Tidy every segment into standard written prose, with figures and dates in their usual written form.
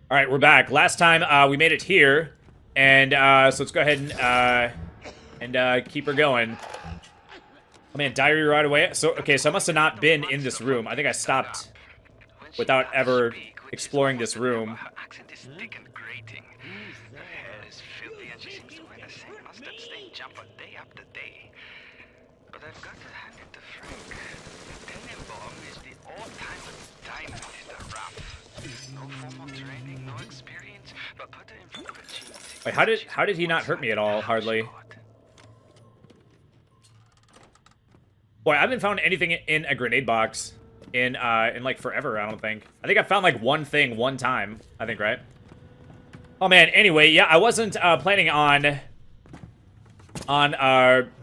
All right, we're back. Last time we made it here, and so let's go ahead and keep her going. Oh man, diary right away. So okay, so I must have not been in this room. I think I stopped without ever exploring this room. Wait, how did he not hurt me at all? Hardly. Boy, I haven't found anything in a grenade box in like forever, I don't think. I think I found like one thing one time, I think, right? Oh man, anyway, yeah, I wasn't planning on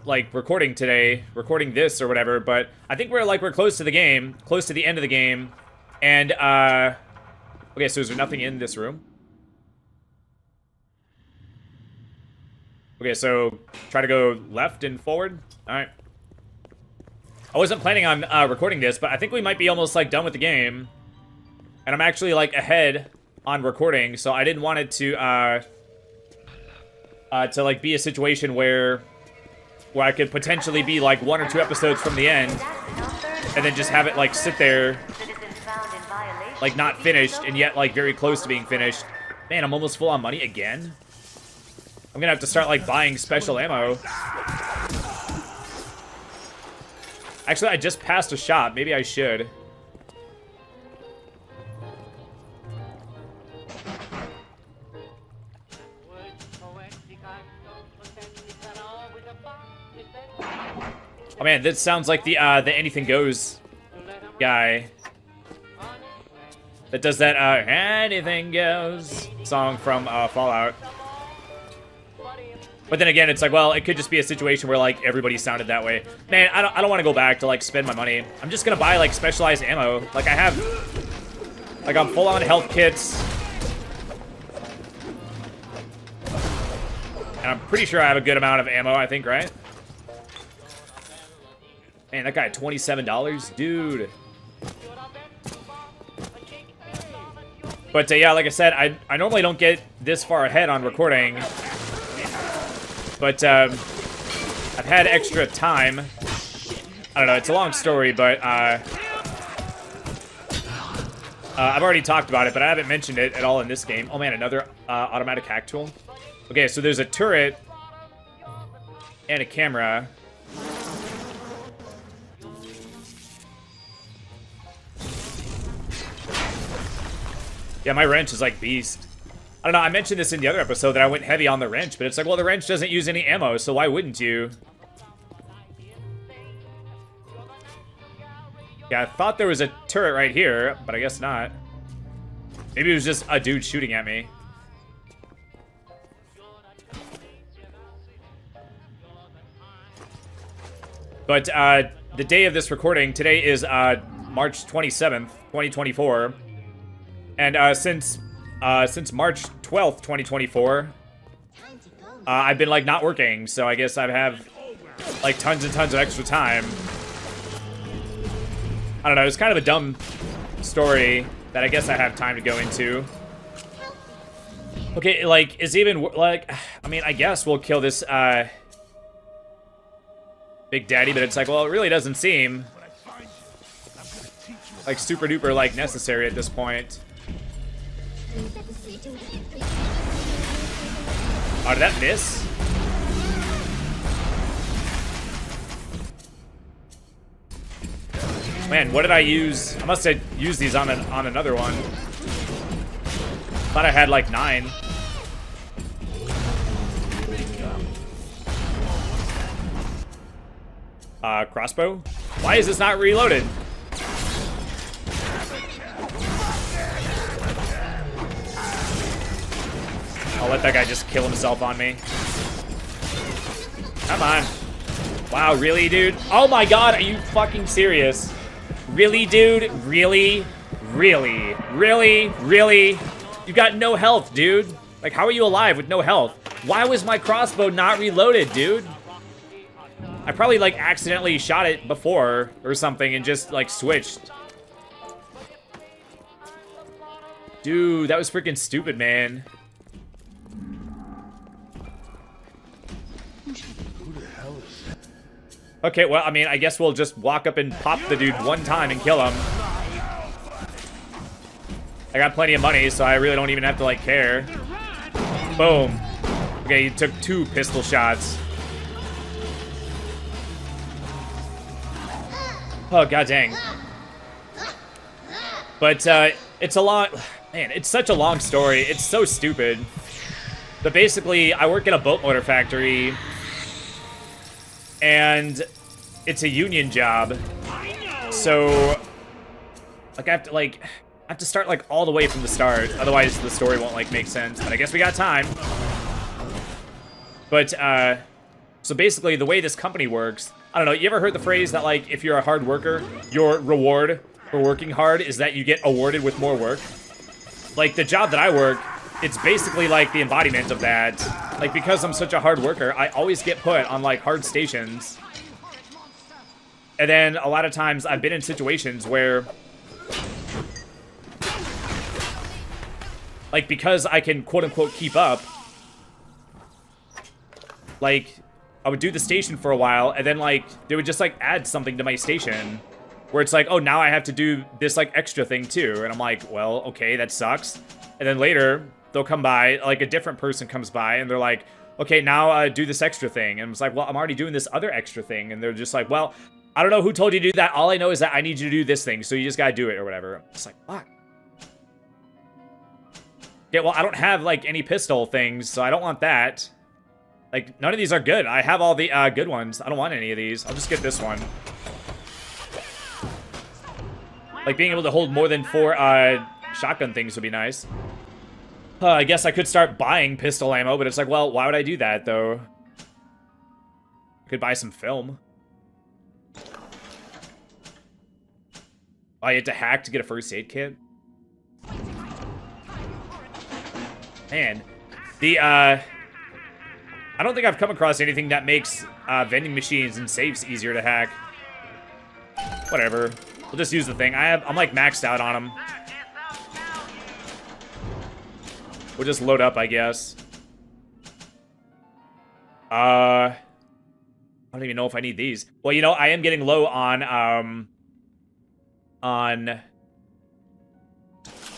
like recording today, recording this or whatever, but I think we're close to the game, close to the end of the game. And okay, so is there nothing in this room? Okay, so try to go left and forward. All right. I wasn't planning on recording this, but I think we might be almost like done with the game. And I'm actually like ahead on recording, so I didn't want it to like be a situation where I could potentially be like 1 or 2 episodes from the end, and then just have it like sit there, like not finished, and yet like very close to being finished. Man, I'm almost full on money again. I'm gonna have to start like buying special ammo. Actually, I just passed a shop. Maybe I should. Oh man, this sounds like the Anything Goes guy that does that Anything Goes song from Fallout. But then again, it's like, well, it could just be a situation where like everybody sounded that way. Man, I don't want to go back to like spend my money. I'm just gonna buy like specialized ammo. Like I have, like I'm full on health kits, and I'm pretty sure I have a good amount of ammo. I think, right? Man, that guy had $27, dude. But yeah, like I said, I normally don't get this far ahead on recording. But I've had extra time. I don't know, it's a long story, but I've already talked about it, but I haven't mentioned it at all in this game. Oh man, another automatic hack tool. Okay, so there's a turret and a camera. Yeah, my wrench is like beast. I don't know, I mentioned this in the other episode that I went heavy on the wrench, but it's like, well, the wrench doesn't use any ammo, so why wouldn't you? Yeah, I thought there was a turret right here, but I guess not. Maybe it was just a dude shooting at me. But the day of this recording, today is March 27th, 2024. And since March 12th, 2024, I've been, like, not working, so I guess I have, like, tons and tons of extra time. I don't know, it's kind of a dumb story that I guess I have time to go into. Okay, like, is even, like, I mean, I guess we'll kill this, Big Daddy, but it's like, well, it really doesn't seem like super duper, like, necessary at this point. Oh, did that miss? Man, what did I use? I must have used these on another one. Thought I had like 9. Crossbow? Why is this not reloaded? I'll let that guy just kill himself on me. Come on. Wow, really, dude? Oh my god, are you fucking serious? Really, dude? Really? Really? Really? Really? You got no health, dude. Like, how are you alive with no health? Why was my crossbow not reloaded, dude? I probably, like, accidentally shot it before or something and just, like, switched. Dude, that was freaking stupid, man. Who the hell is that? Okay, well, I mean, I guess we'll just walk up and pop the dude one time and kill him. I got plenty of money, so I really don't even have to, like, care. Boom. Okay, he took 2 pistol shots. Oh, god dang. But, it's a long... Man, it's such a long story. It's so stupid. But basically, I work in a boat motor factory. And it's a union job. So, like, I have to start, like, all the way from the start. Otherwise, the story won't, like, make sense. But I guess we got time. But, so basically, the way this company works... I don't know, you ever heard the phrase that, like, if you're a hard worker, your reward for working hard is that you get awarded with more work? Like, the job that I work, it's basically, like, the embodiment of that. Like, because I'm such a hard worker, I always get put on, like, hard stations. And then, a lot of times, I've been in situations where... Like, because I can, quote-unquote, keep up... Like... I would do the station for a while, and then, like, they would just, like, add something to my station. Where it's like, oh, now I have to do this, like, extra thing, too. And I'm like, well, okay, that sucks. And then later, they'll come by, like, a different person comes by, and they're like, okay, now do this extra thing. And it's like, well, I'm already doing this other extra thing. And they're just like, well, I don't know who told you to do that. All I know is that I need you to do this thing, so you just gotta do it, or whatever. It's like, what? Okay, well, I don't have, like, any pistol things, so I don't want that. Like, none of these are good. I have all the good ones. I don't want any of these. I'll just get this one. Like, being able to hold more than 4 shotgun things would be nice. I guess I could start buying pistol ammo, but it's like, well, why would I do that, though? I could buy some film. I had to hack to get a first aid kit? Man. I don't think I've come across anything that makes vending machines and safes easier to hack. Whatever. We'll just use the thing. I'm like maxed out on them. We'll just load up, I guess. I don't even know if I need these. Well, you know, I am getting low on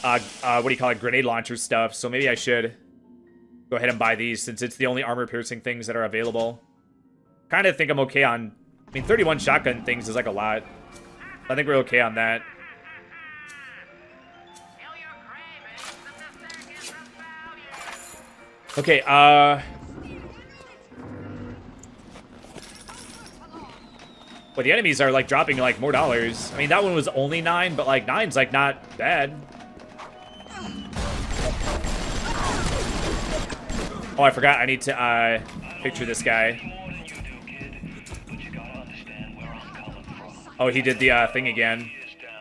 what do you call it? Grenade launcher stuff. So maybe I should go ahead and buy these, since it's the only armor-piercing things that are available. Kind of think I'm okay on... I mean, 31 shotgun things is like a lot. I think we're okay on that. Okay, well, the enemies are, like, dropping, like, more dollars. I mean, that one was only 9, but, like, 9's, like, not bad. Oh, I forgot. I need to, picture this guy. Oh, he did the, thing again.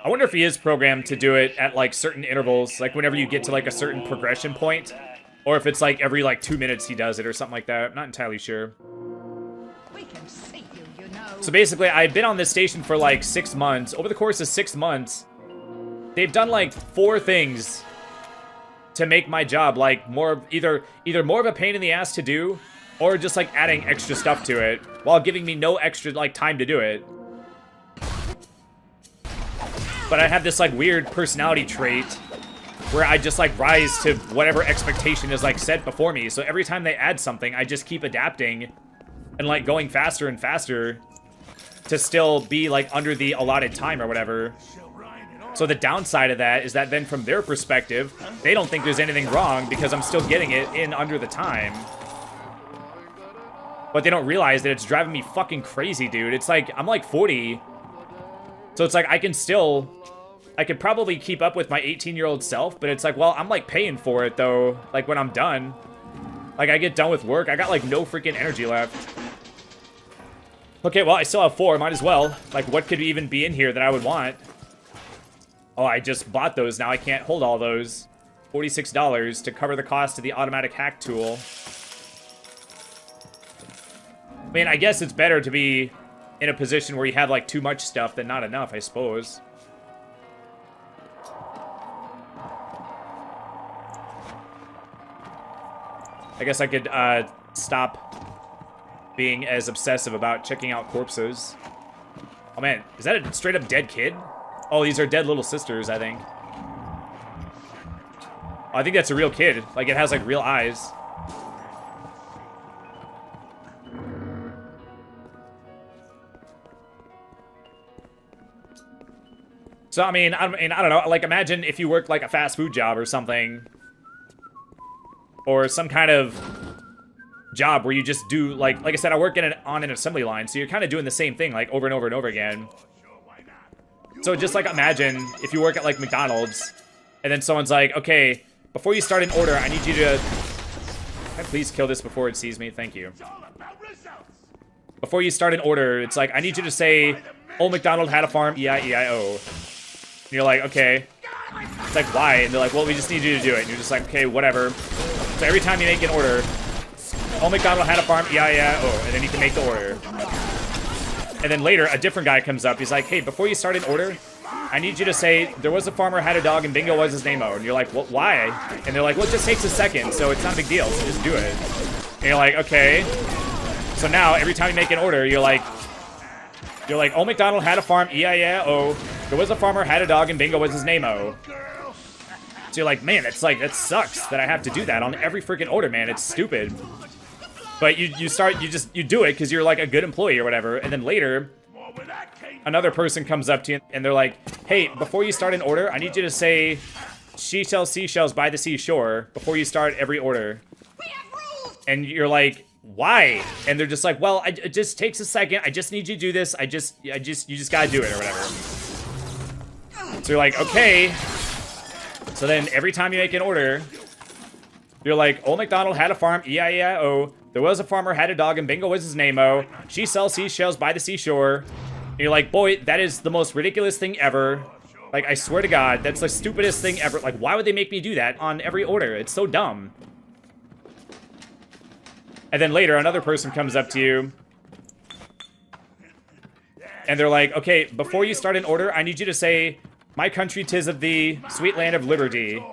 I wonder if he is programmed to do it at, like, certain intervals. Like, whenever you get to, like, a certain progression point. Or if it's, like, every, like, 2 minutes he does it or something like that. I'm not entirely sure. So, basically, I've been on this station for, like, 6 months. Over the course of 6 months, they've done, like, 4 things to make my job, like, more, either more of a pain in the ass to do, or just, like, adding extra stuff to it, while giving me no extra, like, time to do it. But I have this, like, weird personality trait, where I just, like, rise to whatever expectation is, like, set before me. So every time they add something, I just keep adapting, and, like, going faster and faster, to still be, like, under the allotted time or whatever. So the downside of that is that then from their perspective, they don't think there's anything wrong because I'm still getting it in under the time. But they don't realize that it's driving me fucking crazy, dude. It's like, I'm like 40. So it's like, I could probably keep up with my 18-year-old self, but it's like, well, I'm like paying for it though, like when I'm done. Like I get done with work, I got like no freaking energy left. Okay, well, I still have 4, might as well. Like, what could even be in here that I would want? Oh, I just bought those. Now I can't hold all those. $46 to cover the cost of the automatic hack tool. I mean, I guess it's better to be in a position where you have, like, too much stuff than not enough, I suppose. I guess I could stop being as obsessive about checking out corpses. Oh man, is that a straight up dead kid? Oh, these are dead little sisters, I think. Oh, I think that's a real kid. Like, it has like real eyes. So, I mean, I don't know. Like, imagine if you worked like a fast food job or something. Or some kind of job where you just do, like I said, I work on an assembly line, so you're kind of doing the same thing, like, over and over and over again. So just, like, imagine if you work at, like, McDonald's, and then someone's like, okay, before you start an order, I need you to... Can I please kill this before it sees me? Thank you. Before you start an order, it's like, I need you to say, Old MacDonald had a farm, E-I-E-I-O. And you're like, okay. It's like, why? And they're like, well, we just need you to do it. And you're just like, okay, whatever. So every time you make an order, Old MacDonald had a farm, E-I-E-I-O, and then you can make the order. And then later, a different guy comes up. He's like, hey, before you start an order, I need you to say, there was a farmer, had a dog, and Bingo was his name-o. And you're like, well, why? And they're like, well, it just takes a second, so it's not a big deal, so just do it. And you're like, okay. So now, every time you make an order, you're like, Old MacDonald had a farm, E-I-E-I-O. There was a farmer, had a dog, and Bingo was his name-o. So you're like, man, it's like, that sucks that I have to do that on every freaking order, man. It's stupid. But you do it because you're like a good employee or whatever. And then later, another person comes up to you and they're like, hey, before you start an order, I need you to say, she sells seashells by the seashore before you start every order. And you're like, why? And they're just like, well, it just takes a second. I just need you to do this. You just gotta do it or whatever. So you're like, okay. So then every time you make an order, you're like, Old MacDonald had a farm, E-I-E-I-O. There was a farmer, had a dog, and Bingo was his name-o. She sells seashells by the seashore. And you're like, boy, that is the most ridiculous thing ever. Like, I swear to God, that's the stupidest thing ever. Like, why would they make me do that on every order? It's so dumb. And then later, another person comes up to you. And they're like, okay, before you start an order, I need you to say, my country 'tis of thee, sweet land of liberty.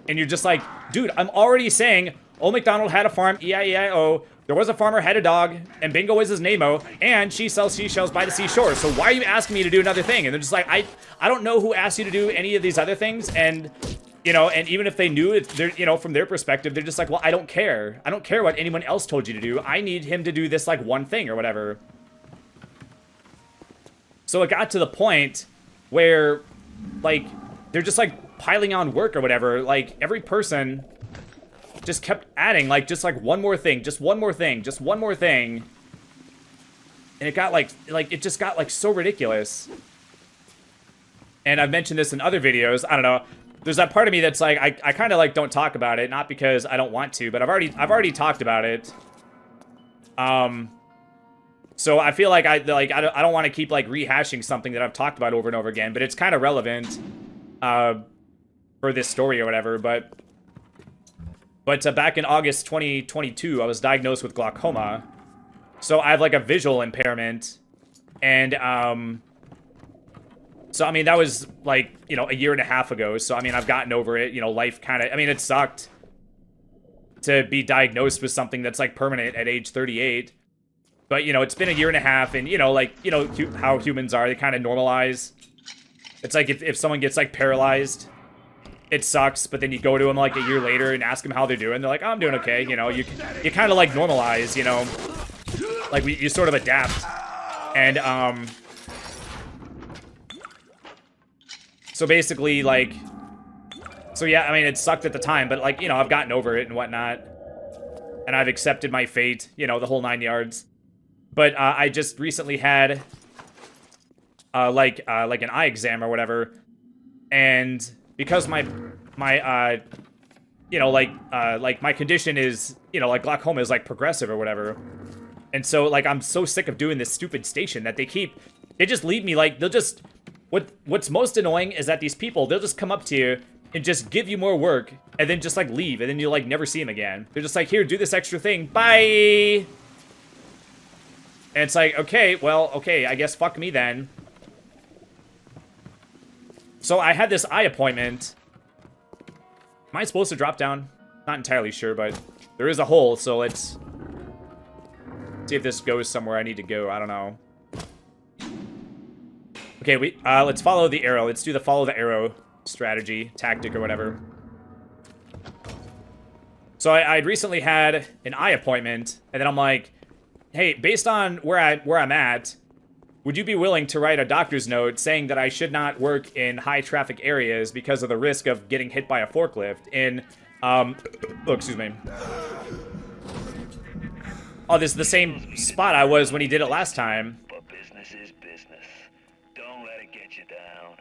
And you're just like, dude, I'm already saying, Old MacDonald had a farm, E-I-E-I-O. There was a farmer, had a dog, and Bingo was his name-o, and she sells seashells by the seashore. So why are you asking me to do another thing? And they're just like, I don't know who asked you to do any of these other things, and, you know, and even if they knew it, they're, you know, from their perspective, they're just like, well, I don't care. I don't care what anyone else told you to do. I need him to do this, like, one thing or whatever. So it got to the point where, like, they're just, like, piling on work or whatever. Like, every person just kept adding, like, just, like, one more thing, just one more thing, just one more thing. And it got, like, it just got, like, so ridiculous. And I've mentioned this in other videos. I don't know. There's that part of me that's, like, I kind of, like, don't talk about it. Not because I don't want to, but I've already talked about it. So I feel like I don't want to keep, like, rehashing something that I've talked about over and over again, but it's kind of relevant for this story or whatever. But back in August 2022, I was diagnosed with glaucoma. So I have, like, a visual impairment. And, so, I mean, that was, like, you know, a year and a half ago. So, I mean, I've gotten over it. You know, life kind of, I mean, it sucked to be diagnosed with something that's, like, permanent at age 38. But, you know, it's been a year and a half. And, you know, like, you know, how humans are. They kind of normalize. It's like if someone gets, like, paralyzed, it sucks, but then you go to them, like, a year later and ask them how they're doing. They're like, oh, I'm doing okay. You know, you kind of, like, normalize, you know. Like, you sort of adapt. And, so basically, like, so yeah, I mean, it sucked at the time, but, like, you know, I've gotten over it and whatnot. And I've accepted my fate, you know, the whole 9 yards. But, I just recently had, like an eye exam or whatever. And because my you know, like my condition is, you know, like, glaucoma is, like, progressive or whatever. And so, like, I'm so sick of doing this stupid station that they just leave me, like, they'll just, what's most annoying is that these people, they'll just come up to you and just give you more work and then just, like, leave, and then you'll, like, never see them again. They're just like, here, do this extra thing, bye! And it's like, okay, well, okay, I guess fuck me then. So I had this eye appointment. Am I supposed to drop down? Not entirely sure, but there is a hole, so let's see if this goes somewhere I need to go. I don't know. Okay, let's follow the arrow. Let's do the follow the arrow strategy, tactic, or whatever. So I'd recently had an eye appointment, and then I'm like, hey, based on where I'm at, would you be willing to write a doctor's note saying that I should not work in high traffic areas because of the risk of getting hit by a forklift in, oh, excuse me. Oh, this is the same spot I was when he did it last time. But business is business. Don't let it get you down.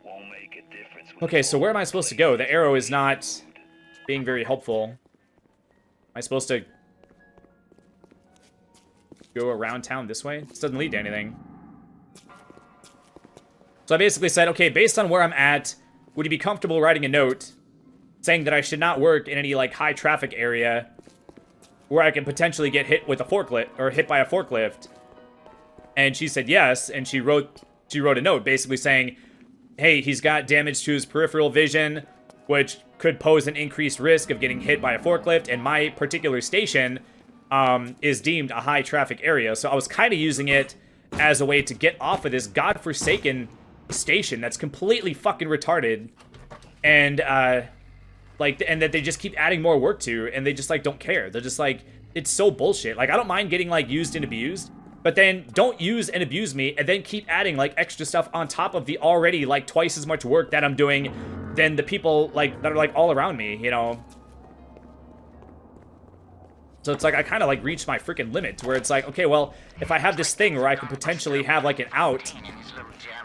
Won't make a difference. Okay, so where am I supposed to go? The arrow is not being very helpful. Am I supposed to go around town this way? This doesn't lead to anything. So I basically said, okay, based on where I'm at, would you be comfortable writing a note saying that I should not work in any, like, high traffic area where I can potentially get hit with a forklift, or hit by a forklift? And she said yes, and she wrote a note basically saying, hey, he's got damage to his peripheral vision, which could pose an increased risk of getting hit by a forklift, and my particular station is deemed a high traffic area. So I was kind of using it as a way to get off of this godforsaken station that's completely fucking retarded, and and that they just keep adding more work to, and they just, like, don't care. They're just like, it's so bullshit. Like, I don't mind getting, like, used and abused, but then don't use and abuse me and then keep adding, like, extra stuff on top of the already, like, twice as much work that I'm doing than the people, like, that are, like, all around me, you know? So it's like I kind of, like, reached my freaking limit where it's like, okay, well, if I have this thing where I could potentially have, like, an out,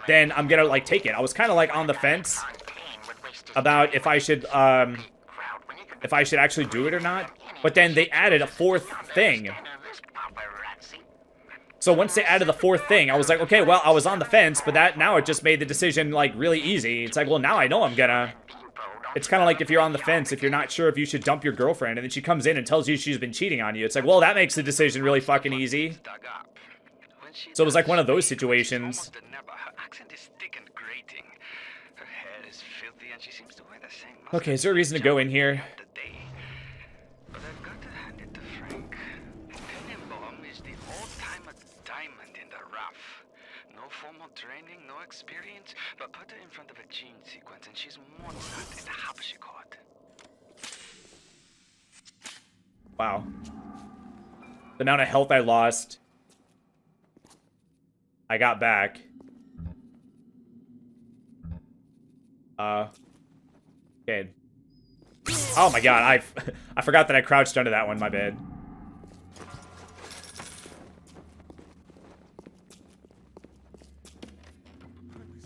then I'm gonna, like, take it. I was kind of, like, on the fence about if I should actually do it or not. But then they added a fourth thing. So once they added the fourth thing, I was like, okay, well, I was on the fence, but now it just made the decision, like, really easy. It's like, well, now I know I'm gonna... It's kind of like if you're on the fence, if you're not sure if you should dump your girlfriend, and then she comes in and tells you she's been cheating on you. It's like, well, that makes the decision really fucking easy. So it was like one of those situations. Okay, is there a reason to go in here? Training, no experience, but put her in front of a gene sequence and she's more than that in the Habashikot. Wow. The amount of health I lost, I got back. Okay. Oh my god, I forgot that I crouched under that one, my bad.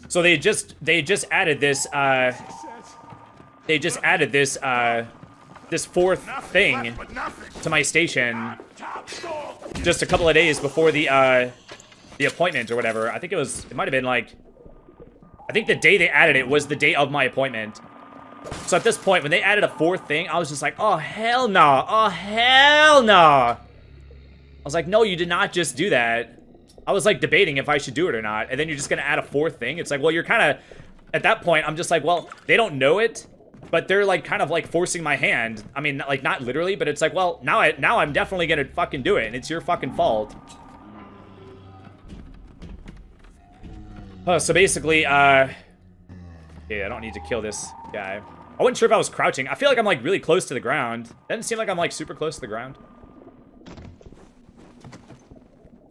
So they just added this this fourth thing to my station just a couple of days before the appointment or whatever. I think it might have been like, I think the day they added it was the day of my appointment. So at this point, when they added a fourth thing, I was just like, oh hell no, oh hell no. I was like, no, you did not just do that. I was, like, debating if I should do it or not, and then you're just gonna add a fourth thing? It's like, well, you're kind of... At that point, I'm just like, well, they don't know it, but they're, like, kind of, like, forcing my hand. I mean, like, not literally, but it's like, well, now I'm definitely gonna fucking do it, and it's your fucking fault. So basically, yeah, I don't need to kill this guy. I wasn't sure if I was crouching. I feel like I'm, like, really close to the ground. Doesn't seem like I'm, like, super close to the ground.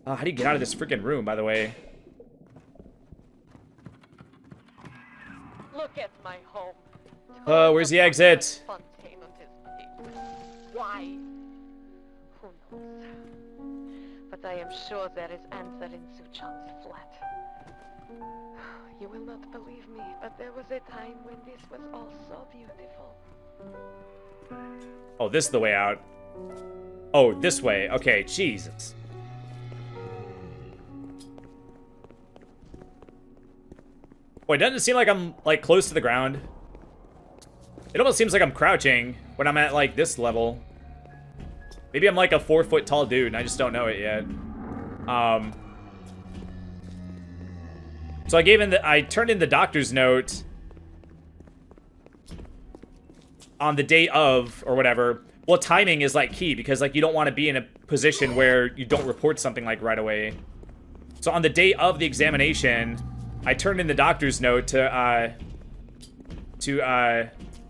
Oh, how do you get out of this freaking room, by the way? Look at my home. Where's the exit? Why? Who knows? But I am sure there is answer in Suchan's flat. You will not believe me, but there was a time when this was all so beautiful. Oh, this is the way out. Oh, this way. Okay, Jesus. Boy, it doesn't seem like I'm, like, close to the ground. It almost seems like I'm crouching when I'm at, like, this level. Maybe I'm, like, a 4-foot tall dude, and I just don't know it yet. So I turned in the doctor's note. on the day of, or whatever, well, timing is, like, key, because, like, you don't want to be in a position where you don't report something, like, right away. So on the day of the examination, I turned in the doctor's note to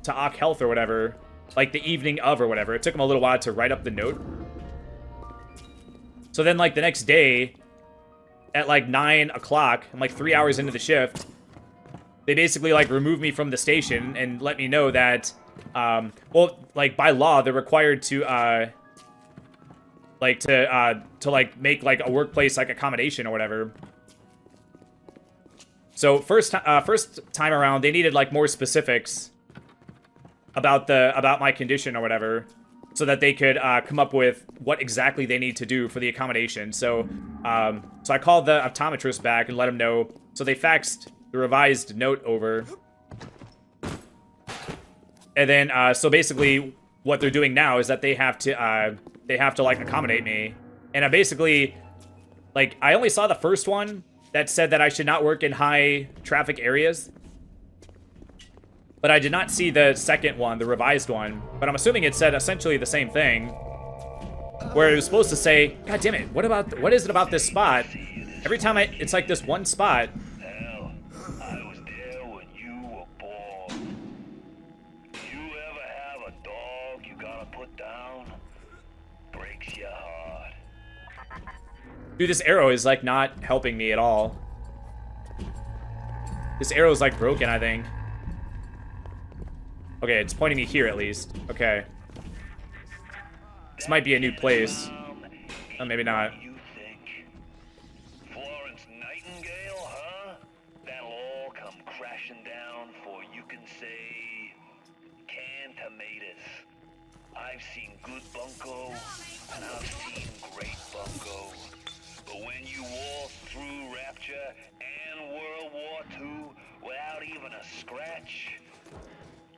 Ock Health or whatever, like, the evening of or whatever. It took him a little while to write up the note. So then, like, the next day, at, like, 9 o'clock, I'm, like, 3 hours into the shift, they basically, like, removed me from the station and let me know that, well, like, by law, they're required to, like, make, like, a workplace, like, accommodation or whatever. So, first time around, they needed, like, more specifics about my condition or whatever, so that they could, come up with what exactly they need to do for the accommodation. So, so I called the optometrist back and let him know. So they faxed the revised note over. And then, so basically, what they're doing now is that they have to, like, accommodate me. And I basically, like, I only saw the first one that said that I should not work in high traffic areas. But I did not see the second one, the revised one. But I'm assuming it said essentially the same thing. Where it was supposed to say, God damn it, what is it about this spot? Every time it's like this one spot. Hell, I was there when you were born. You ever have a dog you gotta put down? Breaks your heart. Dude, this arrow is, like, not helping me at all. This arrow is, like, broken, I think. Okay, it's pointing me here, at least. Okay. This might be a new place. Oh, maybe not. You think? Florence Nightingale, huh? That'll all come crashing down for you can say canned tomatoes. I've seen good bunko, and I've seen great bunko. But when you walk through Rapture and World War II without even a scratch,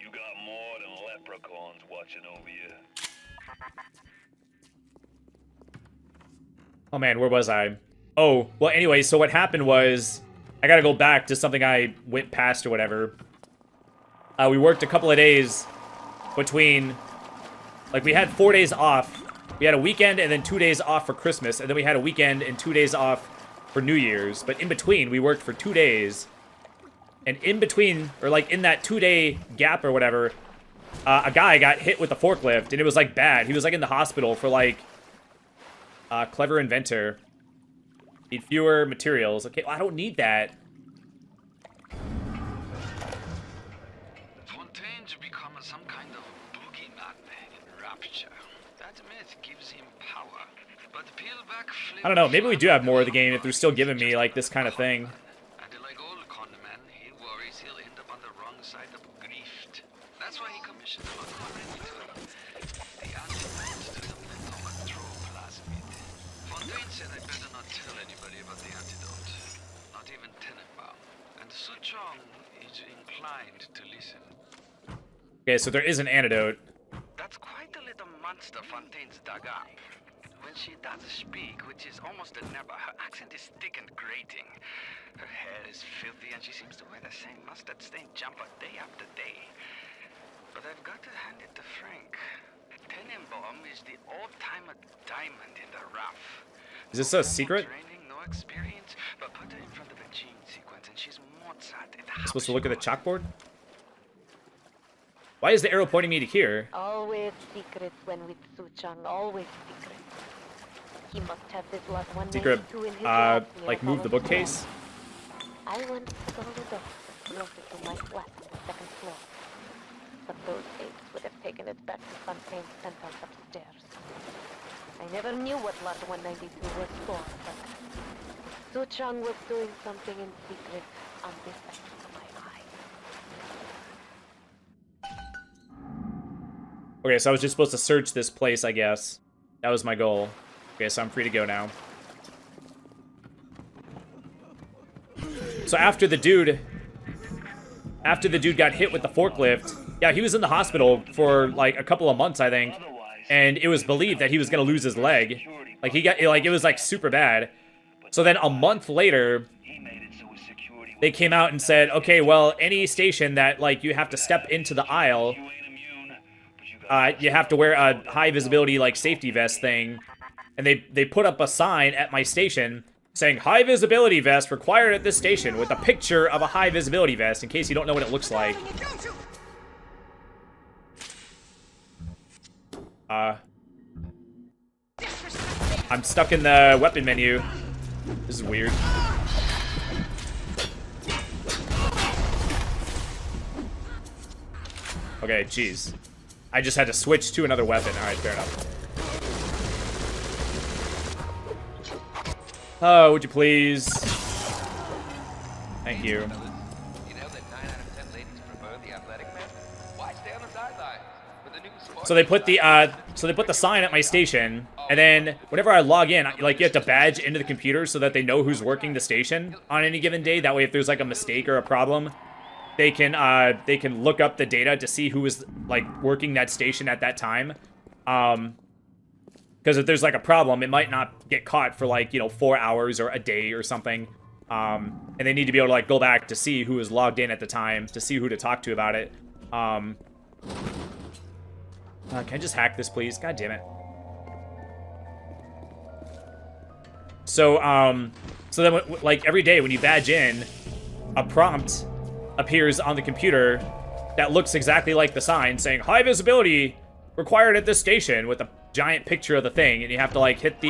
you got more than leprechauns watching over you. Oh man, where was I? Oh, well anyway, so what happened was, I gotta go back to something I went past or whatever. We worked a couple of days between, like, we had 4 days off. We had a weekend and then 2 days off for Christmas, and then we had a weekend and 2 days off for New Year's. But in between, we worked for 2 days. And in between, or like in that 2-day gap or whatever, a guy got hit with a forklift, and it was, like, bad. He was, like, in the hospital for, like, clever inventor. Need fewer materials. Okay, well, I don't need that. Fontaine's become some kind of boogeyman in Rapture. That myth gives him power. But peel back I don't know, maybe we do have more of the game if they're still giving me, like, this kind of thing. And like all con men, he worries he'll end up on the wrong side of grief. That's why he commissioned a magnate. The antidote to the mental control plasmid. Fontaine said I'd better not tell anybody about the antidote. Not even Tenenbaum. And Suchong is inclined to listen. Okay, so there is an antidote. That's quite a little monster Fontaine's dug up. When she does speak, which is almost a never, her accent is thick and grating. Her hair is filthy, and she seems to wear the same mustard-stained jumper day after day. But I've got to hand it to Frank. Tenenbaum is the old-timer diamond in the rough. Is this a secret? No training, no experience, but put her in front of a gene sequence, and she's Mozart at the I'm supposed to look at the chalkboard? Why is the arrow pointing me to here? Always secrets when with Suchong, always secrets. He must have this lot 192 in his lab near like move the Apollo bookcase? 12. I once saw the door closest to my flat on the second floor. But those apes would have taken it back to Fontaine's penthouse upstairs. I never knew what lot 192 was for, but Suchong was doing something in secret on this side of my eye. Okay, so I was just supposed to search this place, I guess. That was my goal. Okay, so I'm free to go now. So after the dude got hit with the forklift, yeah, he was in the hospital for, like, a couple of months, I think. And it was believed that he was gonna lose his leg. Like, he got, like, it was, like, super bad. So then a month later, they came out and said, okay, well, any station that, like, you have to step into the aisle, you have to wear a high visibility like safety vest thing, and they put up a sign at my station saying high visibility vest required at this station with a picture of a high visibility vest in case you don't know what it looks like. I'm stuck in the weapon menu. This is weird. Okay, jeez. I just had to switch to another weapon. Alright, fair enough. Oh, would you please? Thank you. You know that 9 out of 10 ladies prefer the athletic man? Why stay on the sidelines? With the new sport So they put the sign at my station, and then whenever I log in, like you have to badge into the computer so that they know who's working the station on any given day. That way, if there's like a mistake or a problem, they can look up the data to see who was like working that station at that time. Because if there's like a problem, it might not get caught for like, you know, 4 hours or a day or something. And they need to be able to like go back to see who was logged in at the time to see who to talk to about it. Can I just hack this, please? God damn it. So, so then, like, every day when you badge in, a prompt appears on the computer that looks exactly like the sign saying, high visibility required at this station with a giant picture of the thing, and you have to, like, hit the,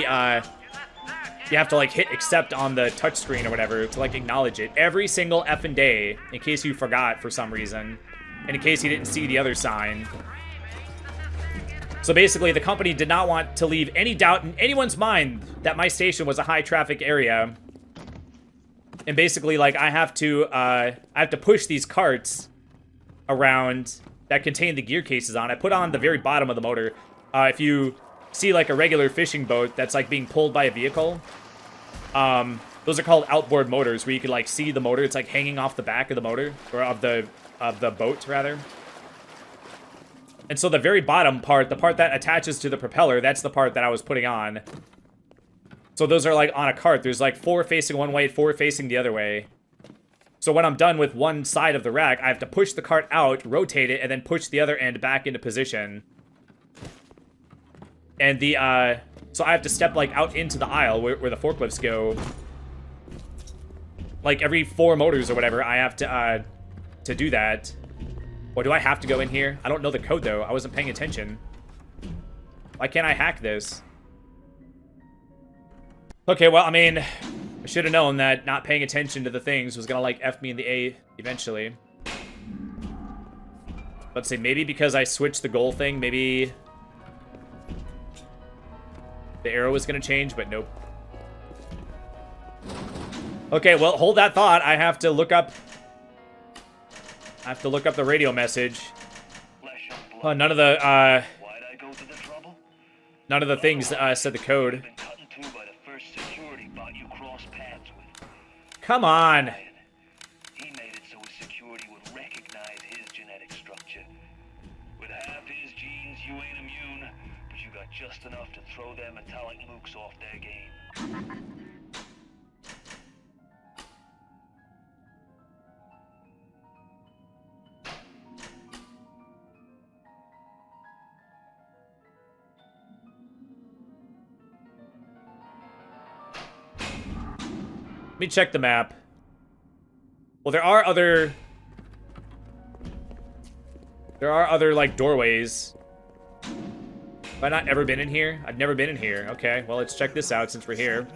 you have to, like, hit accept on the touchscreen or whatever to, like, acknowledge it every single effing day in case you forgot for some reason, and in case you didn't see the other sign. So basically, the company did not want to leave any doubt in anyone's mind that my station was a high-traffic area. And basically, like, I have to push these carts around that contain the gear cases on. I put on the very bottom of the motor. If you see, like, a regular fishing boat that's, like, being pulled by a vehicle, those are called outboard motors, where you can, like, see the motor. It's, like, hanging off the back of the motor, or of the boat, rather. And so the very bottom part, the part that attaches to the propeller, that's the part that I was putting on. So those are like on a cart. There's like 4 facing one way, 4 facing the other way. So when I'm done with one side of the rack, I have to push the cart out, rotate it, and then push the other end back into position. And the, so I have to step like out into the aisle where the forklifts go. Like every 4 motors or whatever, I have to do that. Or do I have to go in here? I don't know the code, though. I wasn't paying attention. Why can't I hack this? Okay, well, I mean, I should have known that not paying attention to the things was gonna, like, F me in the A eventually. Let's see, maybe because I switched the goal thing, maybe the arrow was gonna change, but nope. Okay, well, hold that thought. I have to look up the radio message. Oh, none of the things said the code. Come on. He made it so his security would recognize his genetic structure. With half his genes, you ain't immune, but you got just enough to throw them metallic mooks off their game. Let me check the map. Well, there are other, like, doorways. Have I not ever been in here? I've never been in here. Okay, well, let's check this out since we're here.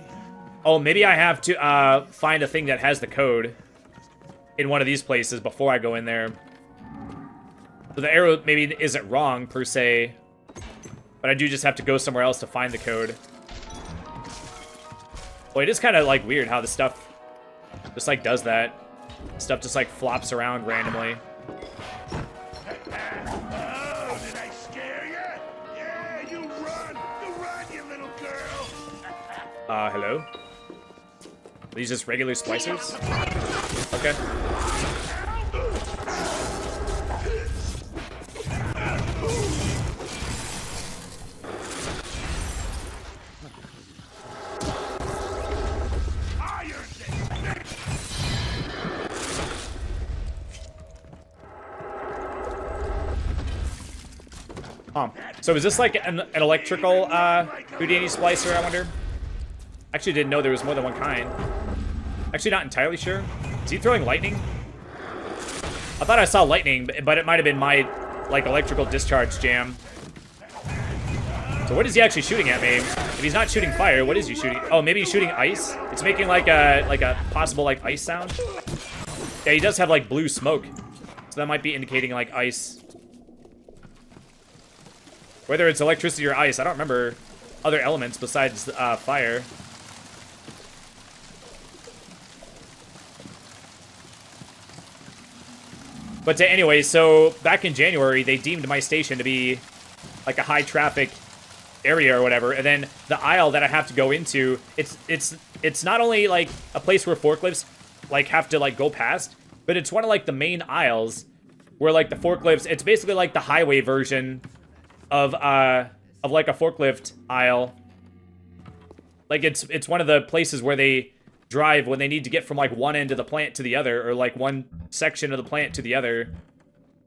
Oh, maybe I have to, find a thing that has the code in one of these places before I go in there. So the arrow maybe isn't wrong, per se. But I do just have to go somewhere else to find the code. Well, it is kind of, like, weird how the stuff just, like, does that. Stuff just, like, flops around randomly. Oh, did I scare you? Yeah, you run, you little girl. Hello? Are these just regular splicers? Okay. So is this like an electrical Houdini splicer, I wonder? Actually didn't know there was more than one kind. Actually not entirely sure. Is he throwing lightning? I thought I saw lightning, but it might have been my, like, electrical discharge jam. So what is he actually shooting at me? If he's not shooting fire, what is he shooting? Oh, maybe he's shooting ice? It's making like a possible, like, ice sound. Yeah, he does have, like, blue smoke. So that might be indicating, like, ice. Whether it's electricity or ice, I don't remember other elements besides fire. But anyway, so back in January, they deemed my station to be like a high traffic area or whatever, and then the aisle that I have to go into, it's not only like a place where forklifts like have to like go past, but it's one of like the main aisles where like the forklifts, it's basically like the highway version of like a forklift aisle. Like it's one of the places where they drive when they need to get from like one end of the plant to the other, or like one section of the plant to the other.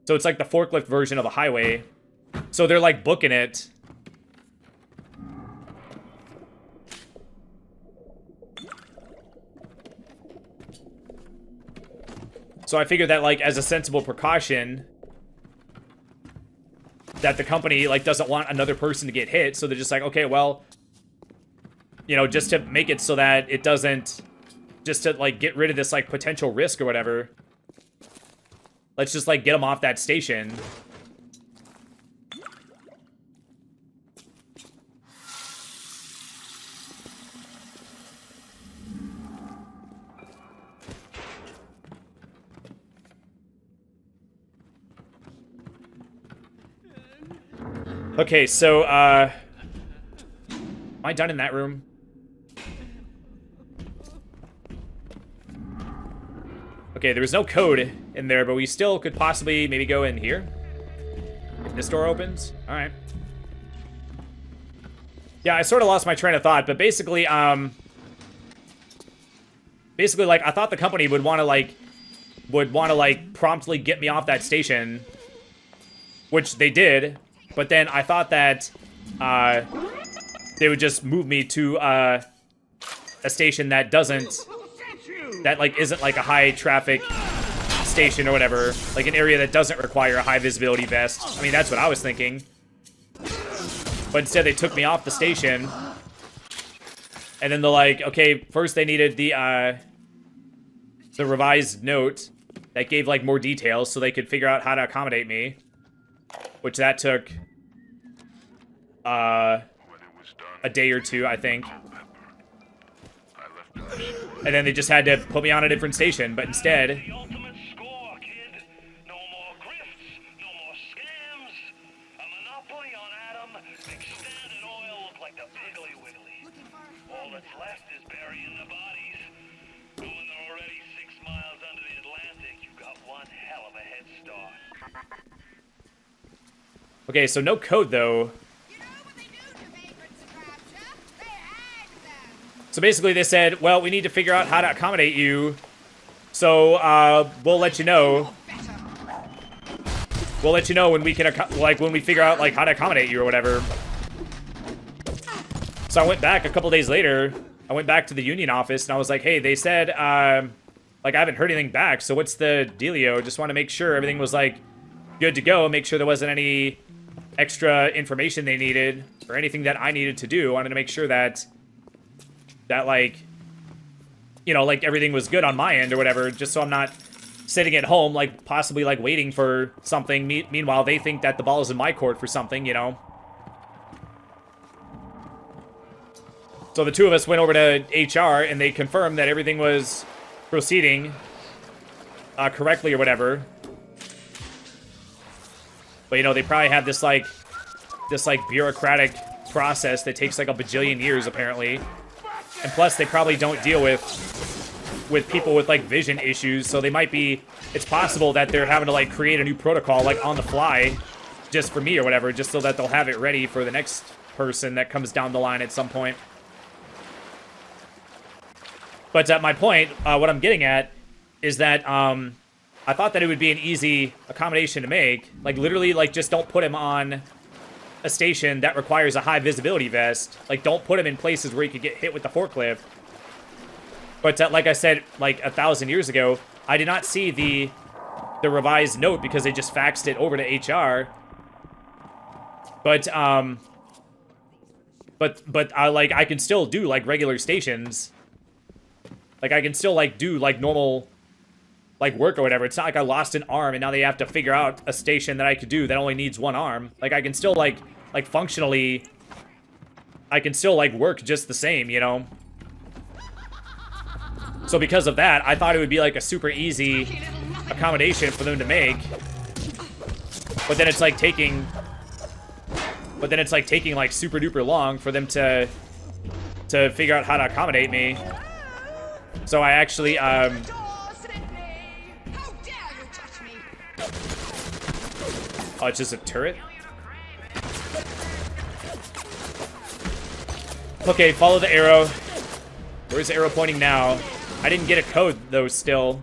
So it's like the forklift version of a highway. So they're like booking it. So I figured that like as a sensible precaution, that the company like doesn't want another person to get hit, so they're just like, okay, well, you know, just to make it so that it doesn't, just to like get rid of this like potential risk or whatever, let's just like get them off that station. Okay, so, am I done in that room? Okay, there was no code in there, but we still could possibly maybe go in here. If this door opens. Alright. Yeah, I sort of lost my train of thought, but basically, basically, like, I thought the company would want to, like, promptly get me off that station, which they did. But then I thought that they would just move me to a station that like isn't like a high traffic station or whatever, like an area that doesn't require a high visibility vest. I mean, that's what I was thinking. But instead they took me off the station, and then they're like, okay, first they needed the revised note that gave like more details so they could figure out how to accommodate me. Which that took a day or two, I think. And then they just had to put me on a different station, but instead... The ultimate score, kid. No more grifts, no more scams. A monopoly on Adam makes Standard Oil look like the Piggly Wiggly. All that's left is burying the bodies. But when they're already 6 miles under the Atlantic, you've got one hell of a head start. Okay, so no code, though. You know what they do to vagrants in Rapture? They hang them. So basically they said, well, we need to figure out how to accommodate you. So, we'll let you know. We'll let you know when we can, when we figure out, like, how to accommodate you or whatever. So I went back a couple days later. I went back to the union office, and I was like, hey, they said, like, I haven't heard anything back, so what's the dealio? Just want to make sure everything was, like, good to go, make sure there wasn't any extra information they needed or anything that I needed to do. I wanted to make sure that like, you know, like everything was good on my end or whatever, just so I'm not sitting at home, like possibly like waiting for something. Meanwhile, they think that the ball is in my court for something, you know. So the two of us went over to HR and they confirmed that everything was proceeding correctly or whatever. But, you know, they probably have this bureaucratic process that takes, like, a bajillion years, apparently. And plus, they probably don't deal with people with, like, vision issues, so they might be... It's possible that they're having to, like, create a new protocol, like, on the fly, just for me or whatever, just so that they'll have it ready for the next person that comes down the line at some point. But at my point, what I'm getting at is that, I thought that it would be an easy accommodation to make. Like, literally, like, just don't put him on a station that requires a high visibility vest. Like, don't put them in places where you could get hit with the forklift. But like I said, like 1,000 years ago, I did not see the revised note because they just faxed it over to HR. But like I can still do like regular stations. Like I can still like do like normal like work or whatever. It's not like I lost an arm and now they have to figure out a station that I could do that only needs one arm. Like I can still like functionally, I can still like work just the same, you know? So because of that, I thought it would be like a super easy accommodation for them to make. But then it's like taking like super duper long for them to figure out how to accommodate me. So I actually oh, it's just a turret? Okay, follow the arrow. Where's the arrow pointing now? I didn't get a code, though, still.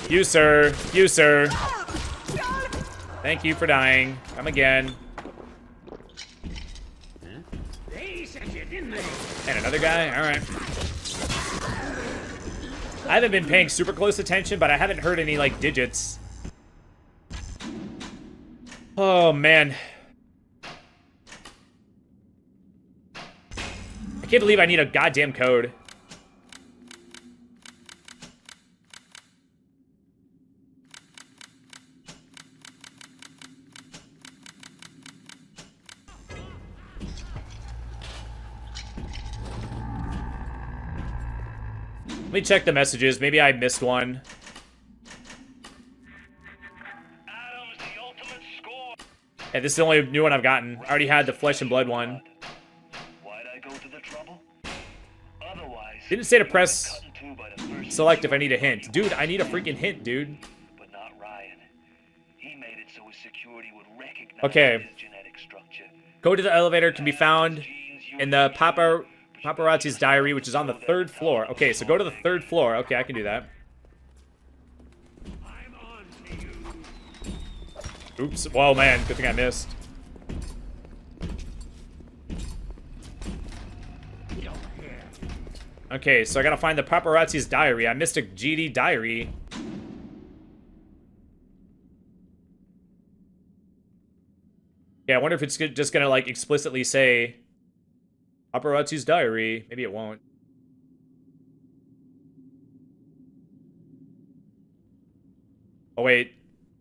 You, sir. You, sir. Thank you for dying. Come again. And another guy? Alright. I haven't been paying super close attention, but I haven't heard any, like, digits. Oh, man. I can't believe I need a goddamn code. Let me check the messages. Maybe I missed one. Yeah, this is the only new one I've gotten. I already had the flesh and blood one. Why'd I go to the trouble? Otherwise, Didn't say to press select if I need a hint. Dude, I need a freaking hint, dude. But not Ryan. He made it so his security would recognize Okay. his genetic structure. Code to the elevator can be found in the paparazzi's diary, which is on the 3rd floor. Okay, so go to the 3rd floor. Okay, I can do that. Oops. Whoa, man. Good thing I missed. Okay, so I gotta find the paparazzi's diary. I missed a GD diary. Yeah, I wonder if it's just gonna, like, explicitly say paparazzi's diary. Maybe it won't. Oh, wait.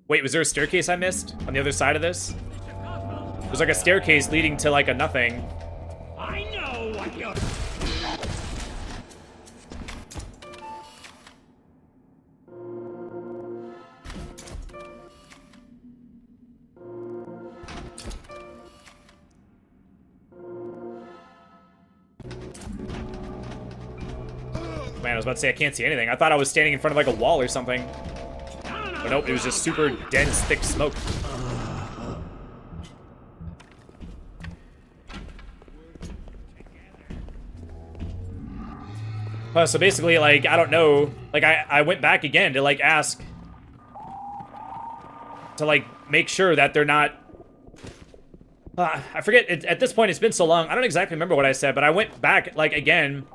Wait, was there a staircase I missed on the other side of this? There's like a staircase leading to like a nothing. I know what you're... Man, I was about to say I can't see anything. I thought I was standing in front of like a wall or something. But nope, it was just super dense, thick smoke. So basically, like, I don't know. Like, I went back again to, like, ask. To, like, make sure that they're not... I forget, at this point, it's been so long. I don't exactly remember what I said, but I went back, like, again.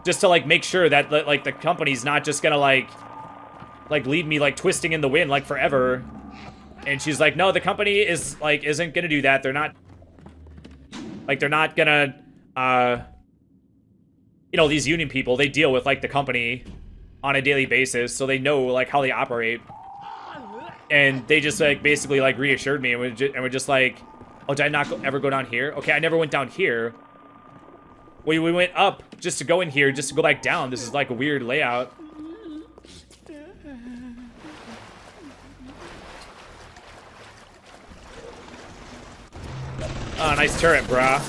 Just to, like, make sure that, like, the company's not just gonna, like, leave me, like, twisting in the wind, like, forever. And she's like, no, the company is, like, isn't gonna do that. They're not... Like, they're not gonna, you know, these union people, they deal with, like, the company on a daily basis, so they know, like, how they operate. And they just, like, basically, like, reassured me, and we're just like, oh, did I not ever go down here? Okay, I never went down here. We went up just to go in here, just to go back down. This is, like, a weird layout. Oh, nice turret, brah.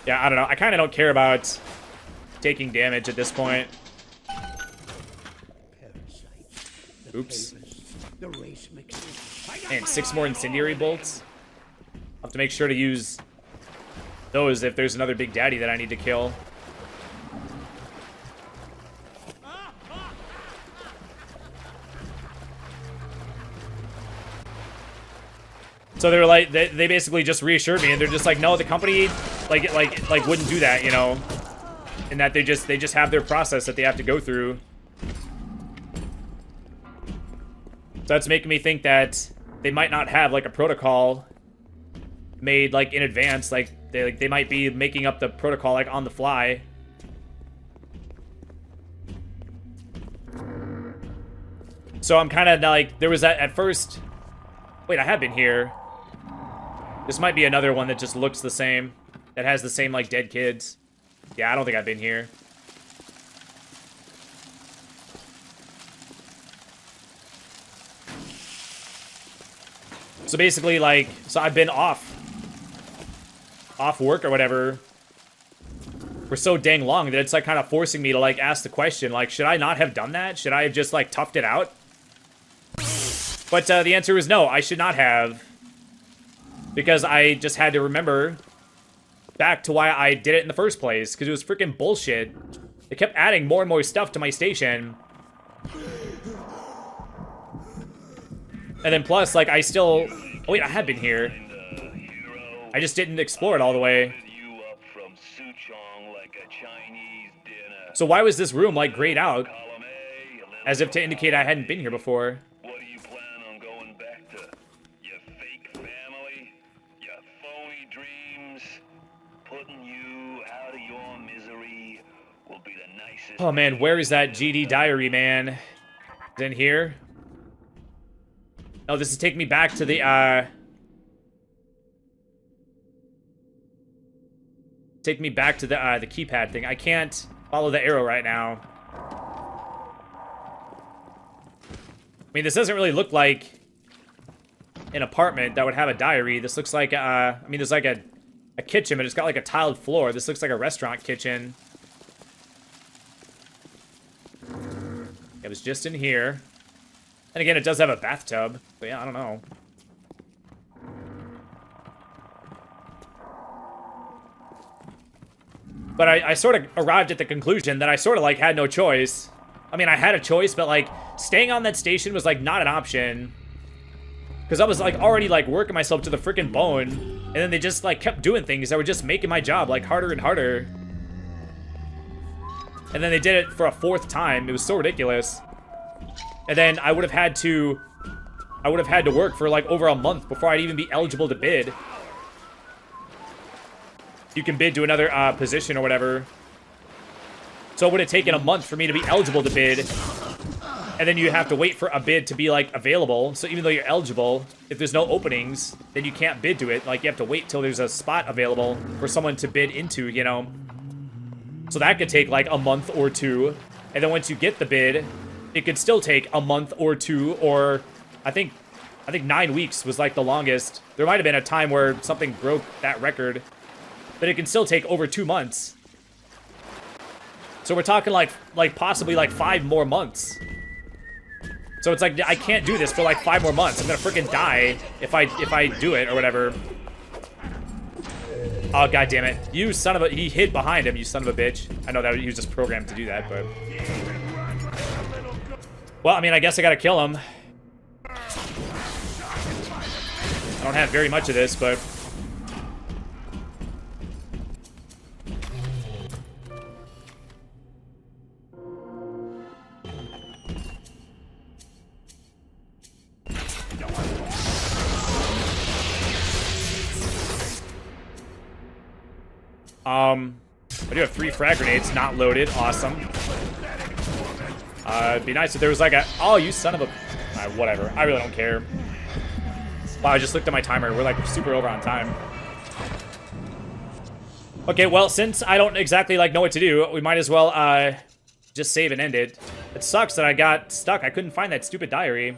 Yeah, I don't know. I kind of don't care about taking damage at this point. Oops. And 6 more incendiary bolts. I'll have to make sure to use those if there's another Big Daddy that I need to kill. So they were like, they basically just reassured me, and they're just like, no, the company like wouldn't do that, you know, and that they just have their process that they have to go through. So that's making me think that they might not have like a protocol made like in advance, like they might be making up the protocol like on the fly. So I'm kind of like, there was that at first. Wait, I have been here. This might be another one that just looks the same, that has the same like dead kids. Yeah, I don't think I've been here. So basically, like, so I've been off work or whatever for so dang long that it's like kind of forcing me to like ask the question, like, should I not have done that? Should I have just like toughed it out? But the answer is no, I should not have, because I just had to remember back to why I did it in the first place, because it was freaking bullshit. They kept adding more and more stuff to my station. And then plus, like, I still... Oh, wait, I have been here. I just didn't explore it all the way. So why was this room, like, grayed out? As if to indicate I hadn't been here before. What do you plan on going back to? Your fake family? Your phony dreams? Putting you out of your misery will be the nicest... Oh, man, where is that GD diary, man? Is it in here? Oh, this is taking me back to the, take me back to the keypad thing. I can't follow the arrow right now. I mean, this doesn't really look like an apartment that would have a diary. This looks like, I mean, there's like a kitchen, but it's got like a tiled floor. This looks like a restaurant kitchen. It was just in here. And again, it does have a bathtub. But yeah, I don't know. But I sort of arrived at the conclusion that I sort of, like, had no choice. I mean, I had a choice, but, like, staying on that station was, like, not an option. Because I was, like, already, like, working myself to the freaking bone. And then they just, like, kept doing things that were just making my job, like, harder and harder. And then they did it for a fourth time. It was so ridiculous. And then I would have had to work for like over a month before I'd even be eligible to bid. You can bid to another position or whatever. So it would have taken a month for me to be eligible to bid. And then you have to wait for a bid to be like available. So even though you're eligible, if there's no openings, then you can't bid to it. Like you have to wait till there's a spot available for someone to bid into, you know. So that could take like a month or two. And then once you get the bid, it could still take a month or two, or I think 9 weeks was like the longest. There might have been a time where something broke that record, but it can still take over 2 months. So we're talking like possibly like 5 more months. So it's like I can't do this for like 5 more months. I'm gonna freaking die if I do it or whatever. Oh, god damn it. You son of a... He hid behind him, you son of a bitch. I know that he was just programmed to do that, but... Well, I mean, I guess I gotta kill him. I don't have very much of this, but... I do have 3 frag grenades, not loaded. Awesome. It'd be nice if there was like a... Oh, you son of a... whatever. I really don't care. Wow, I just looked at my timer. We're like super over on time. Okay, well, since I don't exactly like know what to do, we might as well just save and end it. It sucks that I got stuck. I couldn't find that stupid diary.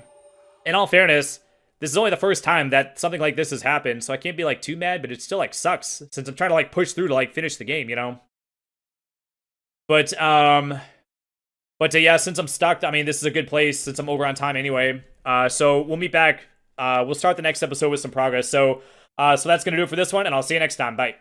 In all fairness, this is only the first time that something like this has happened, so I can't be like too mad, but it still like sucks since I'm trying to like push through to like finish the game, you know? But yeah, since I'm stuck, I mean, this is a good place since I'm over on time anyway. So we'll meet back. We'll start the next episode with some progress. So that's going to do it for this one, and I'll see you next time. Bye.